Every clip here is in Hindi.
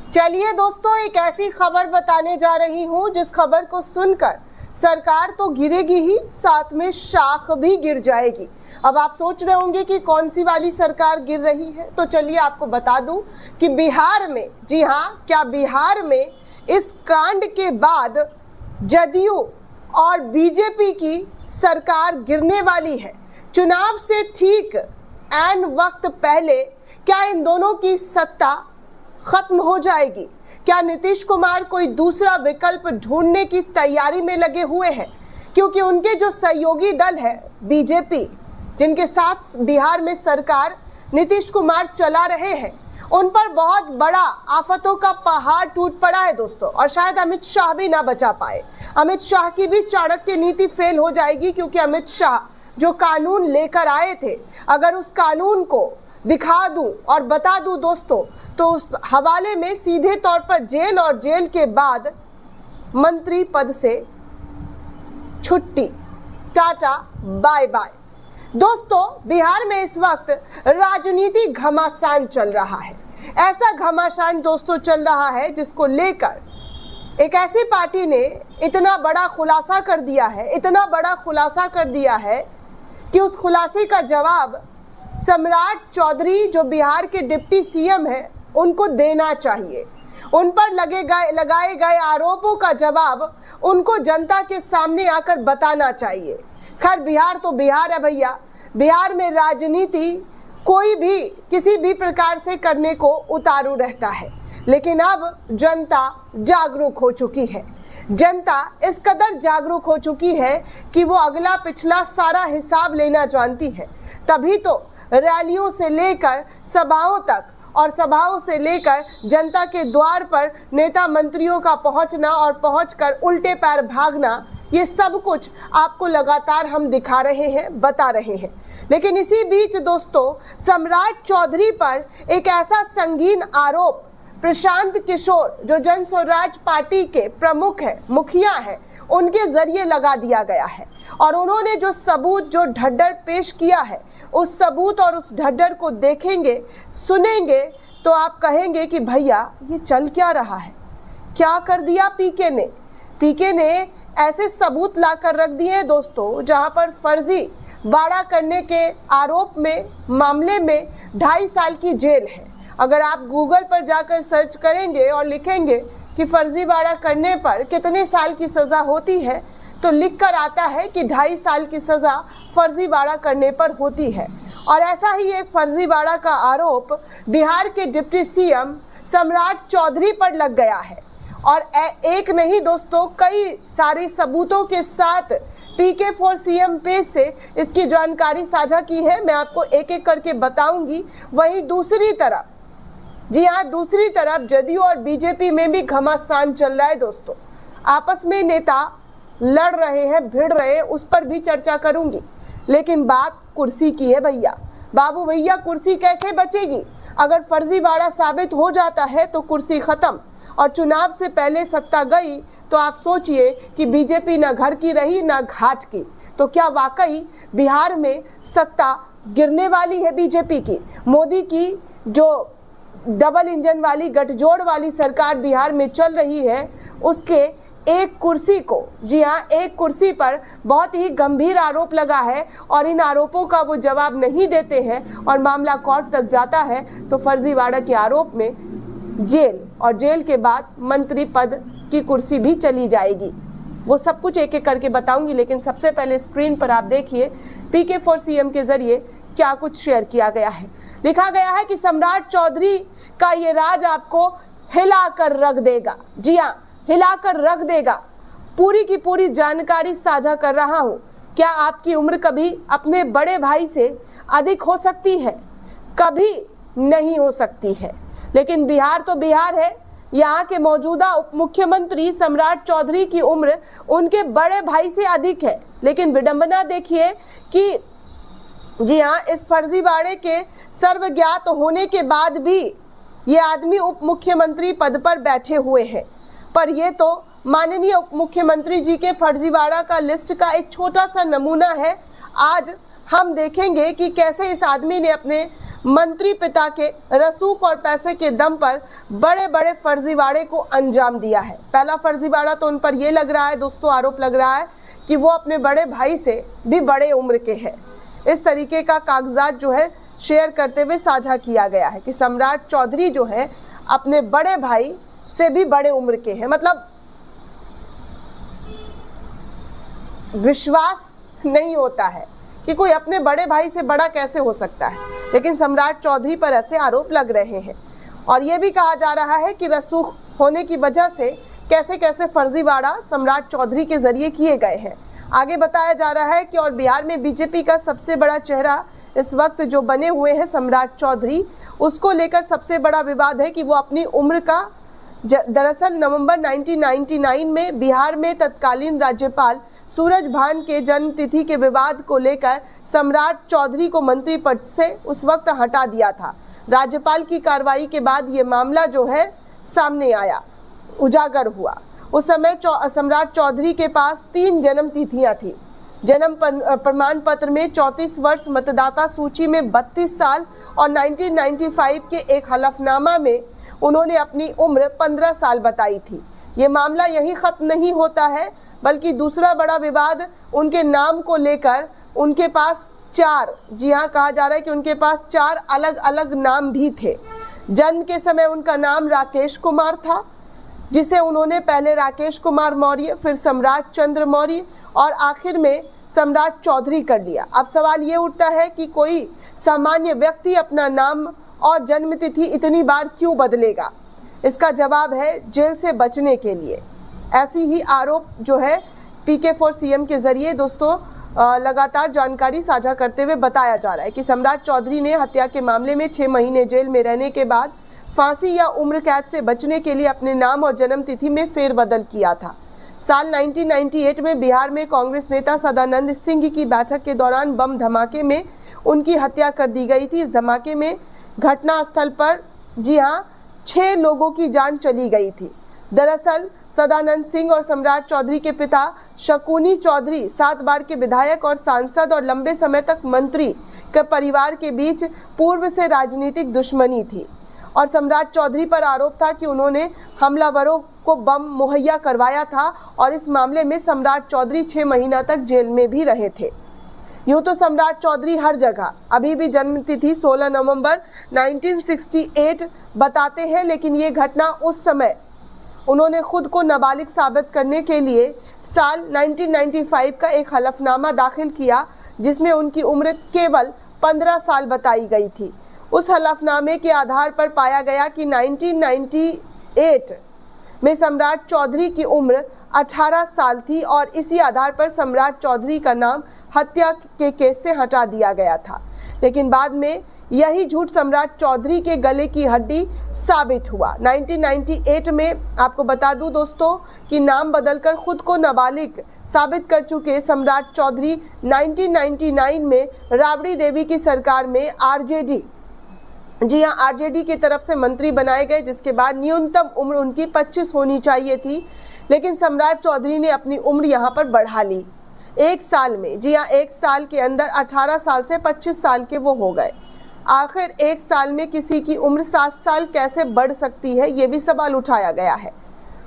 चलिए दोस्तों, एक ऐसी खबर बताने जा रही हूं जिस खबर को सुनकर सरकार तो गिरेगी ही, साथ में शाख भी गिर जाएगी। अब आप सोच रहे होंगे कि कौन सी वाली सरकार गिर रही है, तो चलिए आपको बता दूं कि बिहार में, जी हाँ, क्या बिहार में इस कांड के बाद जदयू और बीजेपी की सरकार गिरने वाली है। चुनाव से ठीक ऐन वक्त पहले क्या इन दोनों की सत्ता खत्म हो जाएगी? क्या नीतीश कुमार कोई दूसरा विकल्प ढूंढने की तैयारी में लगे हुए हैं? क्योंकि उनके जो सहयोगी दल है बीजेपी, जिनके साथ बिहार में सरकार नीतीश कुमार चला रहे हैं, उन पर बहुत बड़ा आफतों का पहाड़ टूट पड़ा है दोस्तों। और शायद अमित शाह भी ना बचा पाए। अमित शाह की भी चाणक्य नीति फेल हो जाएगी, क्योंकि अमित शाह जो कानून लेकर आए थे, अगर उस कानून को दिखा दूं और बता दूं दोस्तों, तो उस हवाले में सीधे तौर पर जेल और जेल के बाद मंत्री पद से छुट्टी, टाटा बाय बाय। दोस्तों, बिहार में इस वक्त राजनीति घमासान चल रहा है। ऐसा घमासान दोस्तों चल रहा है जिसको लेकर एक ऐसी पार्टी ने इतना बड़ा खुलासा कर दिया है, इतना बड़ा खुलासा कर दिया है कि उस खुलासे का जवाब सम्राट चौधरी, जो बिहार के डिप्टी सीएम हैं, उनको देना चाहिए। उन पर लगाए गए आरोपों का जवाब उनको जनता के सामने आकर बताना चाहिए। खैर, बिहार तो बिहार है भैया। बिहार में राजनीति कोई भी किसी भी प्रकार से करने को उतारू रहता है, लेकिन अब जनता जागरूक हो चुकी है। जनता इस कदर जागरूक हो चुकी है कि वो अगला पिछला सारा हिसाब लेना जानती है। तभी तो रैलियों से लेकर सभाओं तक और सभाओं से लेकर जनता के द्वार पर नेता मंत्रियों का पहुंचना और पहुंचकर उल्टे पैर भागना, ये सब कुछ आपको लगातार हम दिखा रहे हैं, बता रहे हैं। लेकिन इसी बीच दोस्तों, सम्राट चौधरी पर एक ऐसा संगीन आरोप प्रशांत किशोर, जो जन स्वराज पार्टी के प्रमुख है, मुखिया है, उनके जरिए लगा दिया गया है। और उन्होंने जो सबूत, जो ढड्डर पेश किया है, उस सबूत और उस ढड्डर को देखेंगे, सुनेंगे, तो आप कहेंगे कि भैया ये चल क्या रहा है, क्या कर दिया पीके ने ऐसे सबूत लाकर रख दिए हैं दोस्तों, जहां पर फर्जी बाड़ा करने के आरोप में, मामले में 2.5 साल की जेल है। अगर आप गूगल पर जाकर सर्च करेंगे और लिखेंगे कि फर्जीवाड़ा करने पर कितने साल की सज़ा होती है, तो लिखकर आता है कि 2.5 साल की सज़ा फर्जीवाड़ा करने पर होती है। और ऐसा ही एक फर्जीवाड़ा का आरोप बिहार के डिप्टी सीएम सम्राट चौधरी पर लग गया है। और एक नहीं दोस्तों, कई सारे सबूतों के साथ PK4 CM पेज से इसकी जानकारी साझा की है। मैं आपको एक एक करके बताऊंगी। वहीं दूसरी तरफ, जी हाँ, दूसरी तरफ जदयू और बीजेपी में भी घमासान चल रहा है दोस्तों। आपस में नेता लड़ रहे हैं, भिड़ रहे हैं, उस पर भी चर्चा करूंगी। लेकिन बात कुर्सी की है भैया। बाबू भैया, कुर्सी कैसे बचेगी? अगर फर्जीवाड़ा साबित हो जाता है तो कुर्सी खत्म, और चुनाव से पहले सत्ता गई तो आप सोचिए कि बीजेपी ना घर की रही ना घाट की। तो क्या वाकई बिहार में सत्ता गिरने वाली है बीजेपी की? मोदी की जो डबल इंजन वाली, गठजोड़ वाली सरकार बिहार में चल रही है, उसके एक कुर्सी को, जी हाँ, एक कुर्सी पर बहुत ही गंभीर आरोप लगा है, और इन आरोपों का वो जवाब नहीं देते हैं और मामला कोर्ट तक जाता है, तो फर्जीवाड़ा के आरोप में जेल, और जेल के बाद मंत्री पद की कुर्सी भी चली जाएगी। वो सब कुछ एक एक करके बताऊंगी, लेकिन सबसे पहले स्क्रीन पर आप देखिए PK4 CM के जरिए क्या कुछ शेयर किया गया है। लिखा गया है कि सम्राट चौधरी का ये राज आपको हिलाकर रख देगा। जी हाँ, हिलाकर रख देगा। पूरी की पूरी जानकारी साझा कर रहा हूँ। क्या आपकी उम्र कभी अपने बड़े भाई से अधिक हो सकती है? कभी नहीं हो सकती है। लेकिन बिहार तो बिहार है। यहाँ के मौजूदा उप मुख्यमंत्री सम्राट चौधरी की उम्र उनके बड़े भाई से अधिक है। लेकिन विडंबना देखिए कि जी हाँ, इस फर्जीवाड़े के सर्वज्ञात होने के बाद भी ये आदमी उप मुख्यमंत्री पद पर बैठे हुए हैं। पर ये तो माननीय उप मुख्यमंत्री जी के फर्जीवाड़ा का लिस्ट का एक छोटा सा नमूना है। आज हम देखेंगे कि कैसे इस आदमी ने अपने मंत्री पिता के रसूख और पैसे के दम पर बड़े बड़े फर्जीवाड़े को अंजाम दिया है। पहला फर्जीवाड़ा तो उन पर यह लग रहा है दोस्तों, आरोप लग रहा है कि वो अपने बड़े भाई से भी बड़े उम्र के हैं। इस तरीके का कागजात जो है शेयर करते हुए साझा किया गया है कि सम्राट चौधरी जो है अपने बड़े भाई से भी बड़े उम्र के हैं। मतलब विश्वास नहीं होता है कि कोई अपने बड़े भाई से बड़ा कैसे हो सकता है, लेकिन सम्राट चौधरी पर ऐसे आरोप लग रहे हैं। और ये भी कहा जा रहा है कि रसूख होने की वजह से कैसे कैसे फर्जीवाड़ा सम्राट चौधरी के जरिए किए गए हैं। आगे बताया जा रहा है कि और बिहार में बीजेपी का सबसे बड़ा चेहरा इस वक्त जो बने हुए हैं सम्राट चौधरी, उसको लेकर सबसे बड़ा विवाद है कि वो अपनी उम्र का दरअसल नवंबर 1999 में बिहार में तत्कालीन राज्यपाल सूरजभान के जन्म तिथि के विवाद को लेकर सम्राट चौधरी को मंत्री पद से उस वक्त हटा दिया था। राज्यपाल की कार्रवाई के बाद ये मामला जो है सामने आया, उजागर हुआ। उस समय सम्राट चौधरी के पास 3 जन्म तिथियां थी। जन्म प्रमाण पत्र में 34 वर्ष, मतदाता सूची में 32 साल और 1995 के एक हलफनामा में उन्होंने अपनी उम्र 15 साल बताई थी। ये मामला यही खत्म नहीं होता है, बल्कि दूसरा बड़ा विवाद उनके नाम को लेकर उनके पास 4, जी हाँ कहा जा रहा है कि उनके पास 4 अलग अलग नाम भी थे। जन्म के समय उनका नाम राकेश कुमार था, जिसे उन्होंने पहले राकेश कुमार मौर्य, फिर सम्राट चंद्र मौर्य और आखिर में सम्राट चौधरी कर लिया। अब सवाल ये उठता है कि कोई सामान्य व्यक्ति अपना नाम और जन्म तिथि इतनी बार क्यों बदलेगा? इसका जवाब है जेल से बचने के लिए। ऐसी ही आरोप जो है PK4 CM के जरिए दोस्तों लगातार जानकारी साझा करते हुए बताया जा रहा है कि सम्राट चौधरी ने हत्या के मामले में 6 महीने जेल में रहने के बाद फांसी या उम्र कैद से बचने के लिए अपने नाम और जन्म तिथि में फेरबदल किया था। साल 1998 में बिहार में कांग्रेस नेता सदानंद सिंह की बैठक के दौरान बम धमाके में उनकी हत्या कर दी गई थी। इस धमाके में घटनास्थल पर जी हाँ 6 लोगों की जान चली गई थी। दरअसल सदानंद सिंह और सम्राट चौधरी के पिता शकुनी चौधरी 7 बार के विधायक और सांसद और लंबे समय तक मंत्री के परिवार के बीच पूर्व से राजनीतिक दुश्मनी थी और सम्राट चौधरी पर आरोप था कि उन्होंने हमलावरों को बम मुहैया करवाया था और इस मामले में सम्राट चौधरी 6 महीना तक जेल में भी रहे थे। यूं तो सम्राट चौधरी हर जगह अभी भी जन्म तिथि 16 नवंबर 1968 बताते हैं, लेकिन ये घटना उस समय उन्होंने खुद को नाबालिग साबित करने के लिए साल 1995 का एक हलफनामा दाखिल किया, जिसमें उनकी उम्र केवल 15 साल बताई गई थी। उस हलफनामे के आधार पर पाया गया कि 1998 में सम्राट चौधरी की उम्र 18 साल थी और इसी आधार पर सम्राट चौधरी का नाम हत्या के केस से हटा दिया गया था। लेकिन बाद में यही झूठ सम्राट चौधरी के गले की हड्डी साबित हुआ। 1998 में आपको बता दूं दोस्तों कि नाम बदलकर खुद को नाबालिग साबित कर चुके सम्राट चौधरी 1999 में राबड़ी देवी की सरकार में RJD, जी हाँ RJD की तरफ से मंत्री बनाए गए, जिसके बाद न्यूनतम उम्र उनकी 25 होनी चाहिए थी। लेकिन सम्राट चौधरी ने अपनी उम्र यहाँ पर बढ़ा ली 1 साल में। जी हाँ 1 साल के अंदर 18 साल से 25 साल के वो हो गए। आखिर 1 साल में किसी की उम्र 7 साल कैसे बढ़ सकती है, ये भी सवाल उठाया गया है।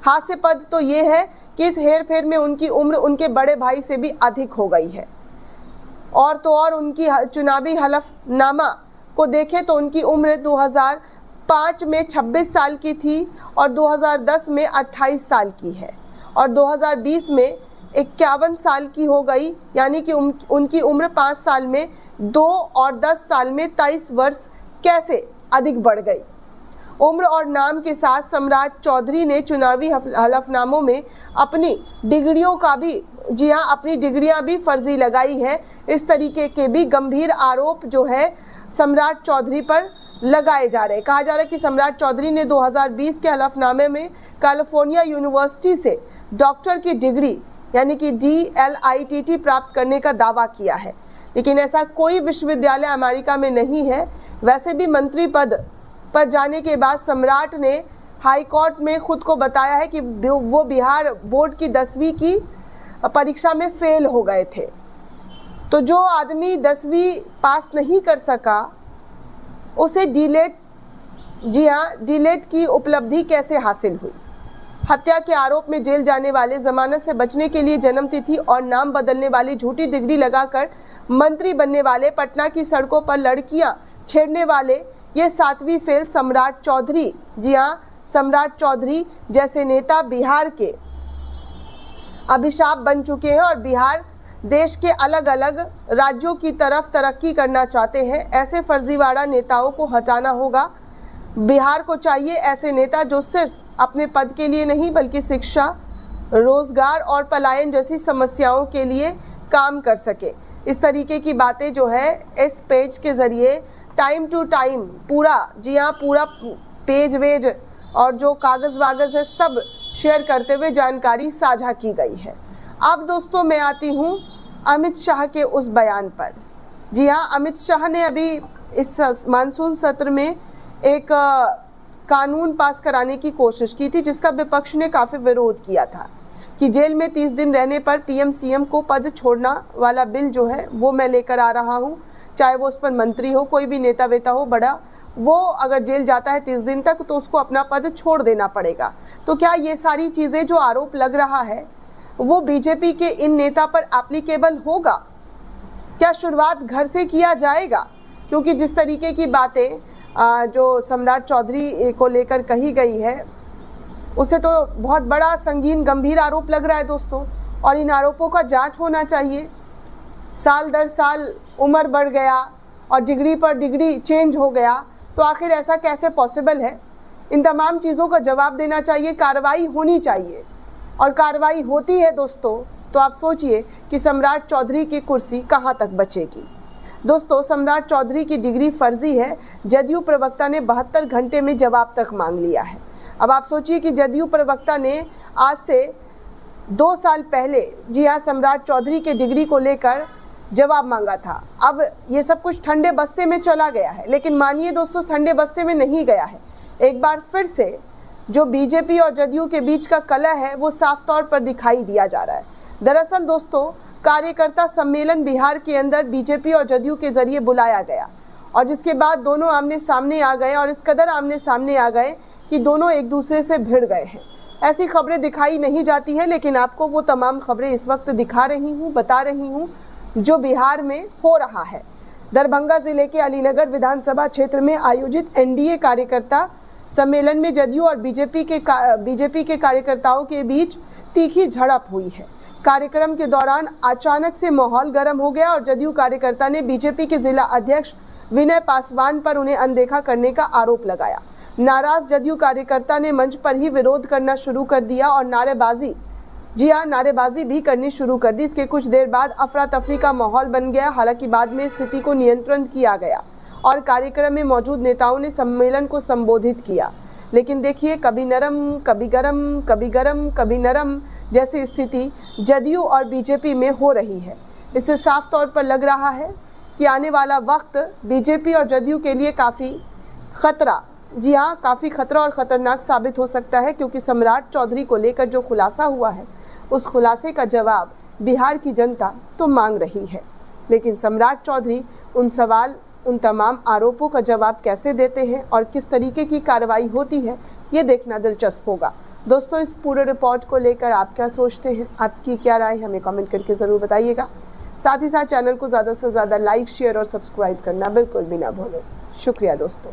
हास्यास्पद तो ये है कि इस हेरफेर में उनकी उम्र उनके बड़े भाई से भी अधिक हो गई है। और तो और उनकी चुनावी हलफनामा को देखें तो उनकी उम्र 2005 में 26 साल की थी और 2010 में 28 साल की है और 2020 में 51 साल की हो गई, यानी कि उनकी उम्र 5 साल में 2 और 10 साल में 23 वर्ष कैसे अधिक बढ़ गई। उम्र और नाम के साथ सम्राट चौधरी ने चुनावी हलफनामों में अपनी डिग्रियों का भी, जी हाँ अपनी डिग्रियां भी फर्जी लगाई है। इस तरीके के भी गंभीर आरोप जो है सम्राट चौधरी पर लगाए जा रहे हैं। कहा जा रहा है कि सम्राट चौधरी ने 2020 के हलफनामे में कैलिफोर्निया यूनिवर्सिटी से डॉक्टर की डिग्री यानी कि DLITT प्राप्त करने का दावा किया है, लेकिन ऐसा कोई विश्वविद्यालय अमेरिका में नहीं है। वैसे भी मंत्री पद पर जाने के बाद सम्राट ने हाई कोर्ट में खुद को बताया है कि वो बिहार बोर्ड की 10वीं की परीक्षा में फेल हो गए थे। तो जो आदमी 10वीं पास नहीं कर सका उसे डीलेट की उपलब्धि कैसे हासिल हुई। हत्या के आरोप में जेल जाने वाले, जमानत से बचने के लिए जन्मतिथि और नाम बदलने वाली झूठी डिग्री लगाकर मंत्री बनने वाले, पटना की सड़कों पर लड़कियां छेड़ने वाले, ये 7वीं फेल सम्राट चौधरी, जी हाँ, सम्राट चौधरी जैसे नेता बिहार के अभिशाप बन चुके हैं और बिहार देश के अलग अलग राज्यों की तरफ तरक्की करना चाहते हैं। ऐसे फर्जीवाड़ा नेताओं को हटाना होगा। बिहार को चाहिए ऐसे नेता जो सिर्फ अपने पद के लिए नहीं बल्कि शिक्षा, रोजगार और पलायन जैसी समस्याओं के लिए काम कर सके। इस तरीके की बातें जो है इस पेज के ज़रिए टाइम टू टाइम पूरा, जी हाँ, पूरा पेज वेज और जो कागज़ वागज़ है सब शेयर करते हुए जानकारी साझा की गई है। अब दोस्तों मैं आती हूँ अमित शाह के उस बयान पर। जी हाँ, अमित शाह ने अभी इस मानसून सत्र में एक कानून पास कराने की कोशिश की थी जिसका विपक्ष ने काफ़ी विरोध किया था कि जेल में 30 दिन रहने पर पीएम सीएम को पद छोड़ना वाला बिल जो है वो मैं लेकर आ रहा हूँ। चाहे वो उस पर मंत्री हो, कोई भी नेता वेता हो बड़ा, वो अगर जेल जाता है 30 दिन तक तो उसको अपना पद छोड़ देना पड़ेगा। तो क्या ये सारी चीज़ें जो आरोप लग रहा है वो बीजेपी के इन नेता पर एप्लीकेबल होगा? क्या शुरुआत घर से किया जाएगा? क्योंकि जिस तरीके की बातें जो सम्राट चौधरी को लेकर कही गई है उससे तो बहुत बड़ा संगीन गंभीर आरोप लग रहा है दोस्तों, और इन आरोपों का जांच होना चाहिए। साल दर साल उम्र बढ़ गया और डिग्री पर डिग्री चेंज हो गया, तो आखिर ऐसा कैसे पॉसिबल है? इन तमाम चीज़ों का जवाब देना चाहिए, कार्रवाई होनी चाहिए। और कार्रवाई होती है दोस्तों तो आप सोचिए कि सम्राट चौधरी की कुर्सी कहाँ तक बचेगी। दोस्तों, सम्राट चौधरी की डिग्री फर्जी है। जदयू प्रवक्ता ने 72 घंटे में जवाब तक मांग लिया है। अब आप सोचिए कि जदयू प्रवक्ता ने आज से 2 साल पहले, जी हाँ, सम्राट चौधरी के डिग्री को लेकर जवाब मांगा था। अब ये सब कुछ ठंडे बस्ते में चला गया है, लेकिन मानिए दोस्तों ठंडे बस्ते में नहीं गया है। एक बार फिर से जो बीजेपी और जदयू के बीच का कलह है वो साफ तौर पर दिखाई दिया जा रहा है। दरअसल दोस्तों, कार्यकर्ता सम्मेलन बिहार के अंदर बीजेपी और जदयू के जरिए बुलाया गया और जिसके बाद दोनों आमने सामने आ गए और इस कदर आमने सामने आ गए कि दोनों एक दूसरे से भिड़ गए हैं। ऐसी खबरें दिखाई नहीं जाती है, लेकिन आपको वो तमाम खबरें इस वक्त दिखा रही हूँ, बता रही हूँ जो बिहार में हो रहा है। दरभंगा जिले के अलीनगर विधानसभा क्षेत्र में आयोजित एनडीए कार्यकर्ता सम्मेलन में जदयू और बीजेपी के कार्यकर्ताओं के बीच तीखी झड़प हुई है। कार्यक्रम के दौरान अचानक से माहौल गर्म हो गया और जदयू कार्यकर्ता ने बीजेपी के जिला अध्यक्ष विनय पासवान पर उन्हें अनदेखा करने का आरोप लगाया। नाराज जदयू कार्यकर्ता ने मंच पर ही विरोध करना शुरू कर दिया और नारेबाजी भी करनी शुरू कर दी। इसके कुछ देर बाद अफरा तफरी का माहौल बन गया। हालांकि बाद में स्थिति को नियंत्रण किया गया और कार्यक्रम में मौजूद नेताओं ने सम्मेलन को संबोधित किया। लेकिन देखिए, कभी नरम कभी गरम, कभी गरम कभी नरम जैसी स्थिति जदयू और बीजेपी में हो रही है। इससे साफ तौर पर लग रहा है कि आने वाला वक्त बीजेपी और जदयू के लिए काफ़ी खतरा, जी हाँ, काफ़ी खतरा और ख़तरनाक साबित हो सकता है, क्योंकि सम्राट चौधरी को लेकर जो खुलासा हुआ है उस खुलासे का जवाब बिहार की जनता तो मांग रही है। लेकिन सम्राट चौधरी उन तमाम आरोपों का जवाब कैसे देते हैं और किस तरीके की कार्रवाई होती है, ये देखना दिलचस्प होगा। दोस्तों, इस पूरे रिपोर्ट को लेकर आप क्या सोचते हैं, आपकी क्या राय, हमें कमेंट करके ज़रूर बताइएगा। साथ ही साथ चैनल को ज़्यादा से ज़्यादा लाइक, शेयर और सब्सक्राइब करना बिल्कुल भी ना भूलें। शुक्रिया दोस्तों।